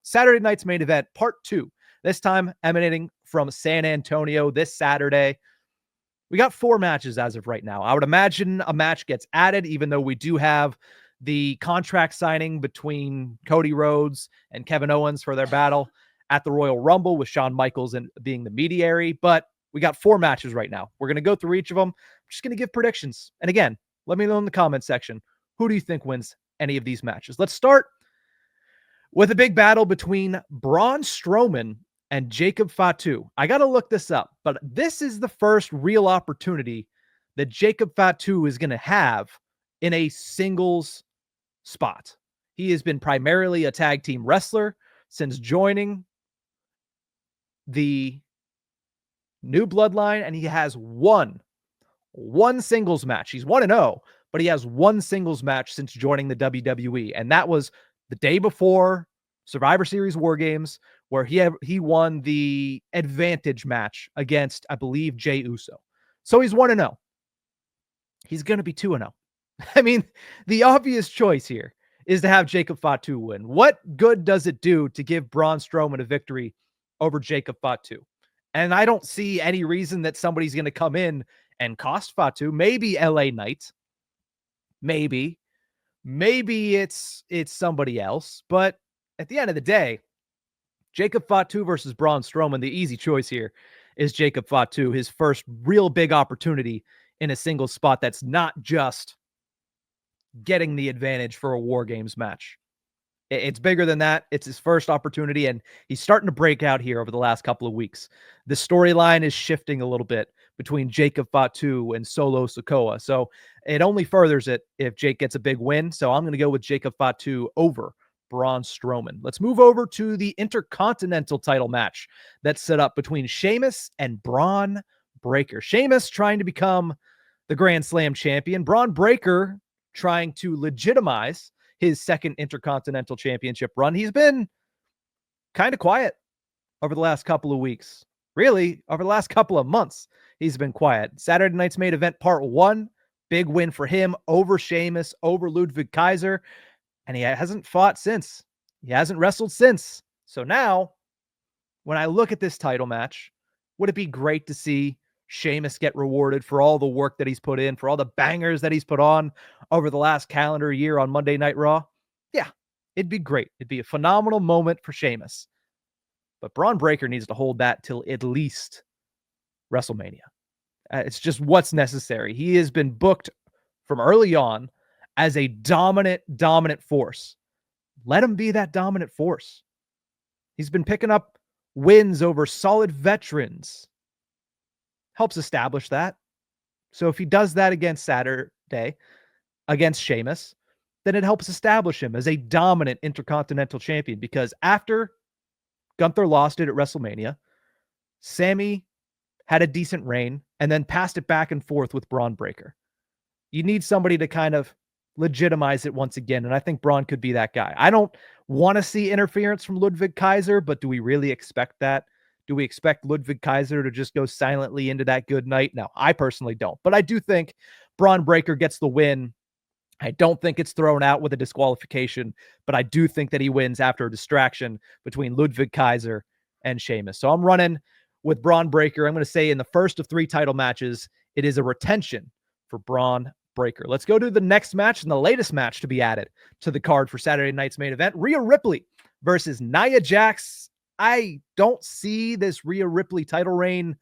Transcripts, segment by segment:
Saturday night's main event, part 2. This time emanating from San Antonio this Saturday. We got 4 matches as of right now. I would imagine a match gets added, even though we do have the contract signing between Cody Rhodes and Kevin Owens for their battle at the Royal Rumble with Shawn Michaels and being the mediary. But we got 4 matches right now. We're going to go through each of them. I'm just going to give predictions. And again, let me know in the comment section, who do you think wins any of these matches? Let's start with a big battle between Braun Strowman and Jacob Fatu. I got to look this up, but this is the first real opportunity that Jacob Fatu is going to have in a singles spot. He has been primarily a tag team wrestler since joining the New Bloodline, and he has one singles match. He's 1-0, but he has one singles match since joining the WWE, and that was the day before Survivor Series War Games, where he won the advantage match against, I believe, Jey Uso. So he's 1-0. He's going to be 2-0. I mean, the obvious choice here is to have Jacob Fatu win. What good does it do to give Braun Strowman a victory over Jacob Fatu? And I don't see any reason that somebody's going to come in and cost Fatu. Maybe LA Knight. Maybe it's somebody else. But at the end of the day, Jacob Fatu versus Braun Strowman, the easy choice here is Jacob Fatu, his first real big opportunity in a single spot that's not just getting the advantage for a War Games match. It's bigger than that. It's his first opportunity, and he's starting to break out here over the last couple of weeks. The storyline is shifting a little bit between Jacob Fatu and Solo Sikoa, so it only furthers it if Jake gets a big win. So I'm going to go with Jacob Fatu over Braun Strowman. Let's move over to the Intercontinental title match that's set up between Sheamus and Braun Breaker. Sheamus trying to become the Grand Slam champion. Braun Breaker trying to legitimize his second Intercontinental Championship run. He's been kind of quiet over the last couple of weeks. Really, over the last couple of months, he's been quiet. Saturday night's main event, part 1. Big win for him over Sheamus, over Ludwig Kaiser. And he hasn't fought since. He hasn't wrestled since. So now, when I look at this title match, would it be great to see Sheamus get rewarded for all the work that he's put in, for all the bangers that he's put on over the last calendar year on Monday Night Raw? Yeah, it'd be great. It'd be a phenomenal moment for Sheamus. But Braun Breaker needs to hold that till at least WrestleMania. It's just what's necessary. He has been booked from early on as a dominant force. Let him be that dominant force. He's been picking up wins over solid veterans. Helps establish that. So if he does that against Saturday, against Sheamus, then it helps establish him as a dominant Intercontinental champion, because after Gunther lost it at WrestleMania, Sammy had a decent reign and then passed it back and forth with Braun Breaker. You need somebody to kind of legitimize it once again, and I think Braun could be that guy. I don't want to see interference from Ludwig Kaiser, but do we really expect that? Do we expect Ludwig Kaiser to just go silently into that good night? No, I personally don't. But I do think Braun Breaker gets the win. I don't think it's thrown out with a disqualification, but I do think that he wins after a distraction between Ludwig Kaiser and Sheamus. So I'm running with Braun Breaker. I'm going to say in the first of 3 title matches, it is a retention for Braun Breaker. Let's go to the next match and the latest match to be added to the card for Saturday night's main event. Rhea Ripley versus Nia Jax. I don't see this Rhea Ripley title reign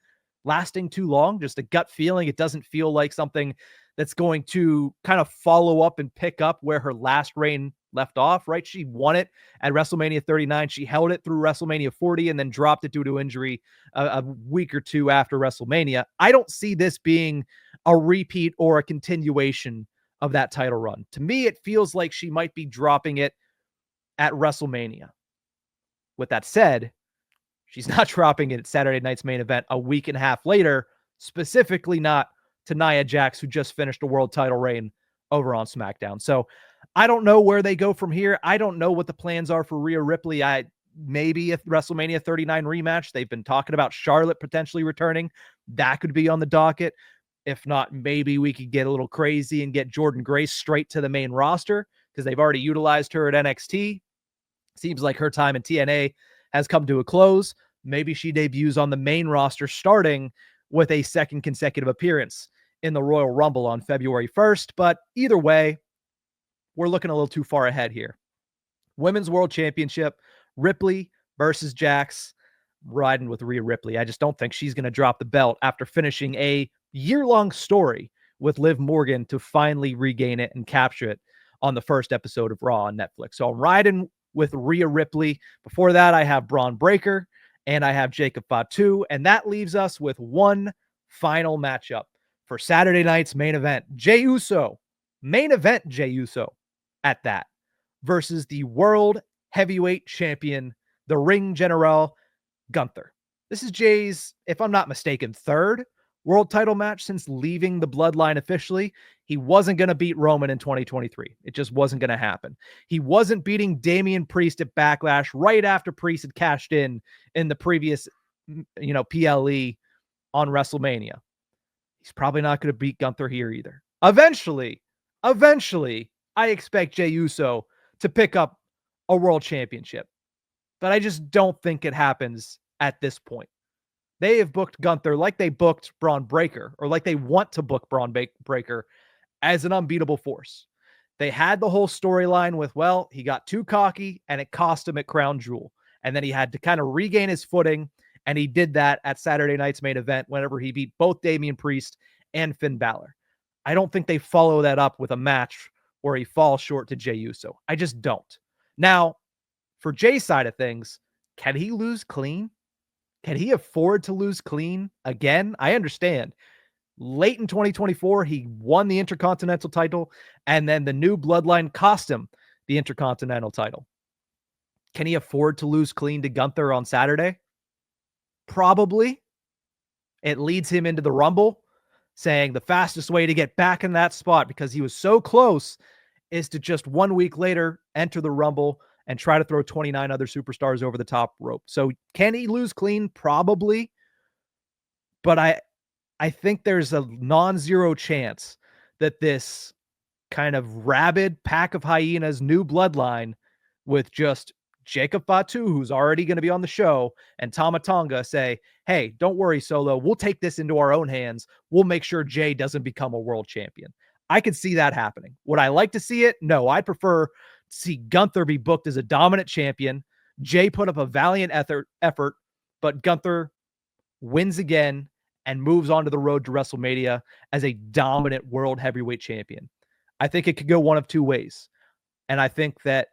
lasting too long. Just a gut feeling. It doesn't feel like something that's going to kind of follow up and pick up where her last reign left off, right? She won it at WrestleMania 39. She held it through WrestleMania 40 and then dropped it due to injury a week or 2 after WrestleMania. I don't see this being a repeat or a continuation of that title run. To me, it feels like she might be dropping it at WrestleMania. With that said, she's not dropping it at Saturday night's main event a week and a half later, specifically not to Nia Jax, who just finished a world title reign over on SmackDown. So I don't know where they go from here. I don't know what the plans are for Rhea Ripley. Maybe a WrestleMania 39 rematch. They've been talking about Charlotte potentially returning. That could be on the docket. If not, maybe we could get a little crazy and get Jordynne Grace straight to the main roster because they've already utilized her at NXT. Seems like her time in TNA has come to a close. Maybe she debuts on the main roster, starting with a second consecutive appearance in the Royal Rumble on February 1st. But either way, we're looking a little too far ahead here. Women's World Championship, Ripley versus Jax. Riding with Rhea Ripley. I just don't think she's going to drop the belt after finishing a year-long story with Liv Morgan to finally regain it and capture it on the first episode of Raw on Netflix. So I'm riding with Rhea Ripley. Before that, I have Braun Breaker and I have Jacob Fatu. And that leaves us with one final matchup for Saturday night's main event. Jey Uso, main event Jey Uso at that, versus the World Heavyweight Champion, the Ring General, Gunther. This is Jay's, if I'm not mistaken, third world title match since leaving the bloodline officially. He wasn't going to beat Roman in 2023. It just wasn't going to happen. He wasn't beating Damian Priest at Backlash right after Priest had cashed in the previous, PLE on WrestleMania. He's probably not going to beat Gunther here either. Eventually, I expect Jey Uso to pick up a world championship. But I just don't think it happens at this point. They have booked Gunther like they booked Braun Breaker, or like they want to book Braun Breaker as an unbeatable force. They had the whole storyline with, well, he got too cocky and it cost him at Crown Jewel. And then he had to kind of regain his footing. And he did that at Saturday night's main event whenever he beat both Damian Priest and Finn Balor. I don't think they follow that up with a match where he falls short to Jey Uso. I just don't. Now, for Jay's side of things, can he lose clean? Can he afford to lose clean again? I understand. Late in 2024, he won the Intercontinental title, and then the new bloodline cost him the Intercontinental title. Can he afford to lose clean to Gunther on Saturday? Probably. It leads him into the Rumble, saying the fastest way to get back in that spot, because he was so close, is to just 1 week later enter the Rumble and try to throw 29 other superstars over the top rope. So can he lose clean? Probably. But I think there's a non-zero chance that this kind of rabid pack of hyenas new bloodline with just Jacob Fatu, who's already going to be on the show, and Tama Tonga say, hey, don't worry, Solo. We'll take this into our own hands. We'll make sure Jay doesn't become a world champion. I could see that happening. Would I like to see it? No, I'd prefer see Gunther be booked as a dominant champion. Jay put up a valiant effort, but Gunther wins again and moves on to the road to WrestleMania as a dominant world heavyweight champion. I think it could go one of two ways. And I think that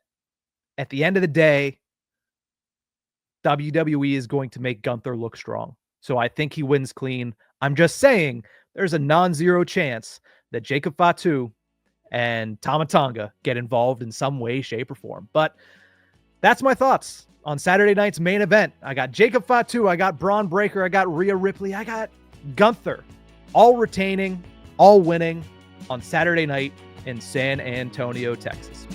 at the end of the day, WWE is going to make Gunther look strong. So I think he wins clean. I'm just saying there's a non-zero chance that Jacob Fatu and Tama Tonga get involved in some way, shape, or form. But that's my thoughts on Saturday night's main event. I got Jacob Fatu, I got Braun Breaker, I got Rhea Ripley, I got Gunther, all retaining, all winning on Saturday night in San Antonio, Texas.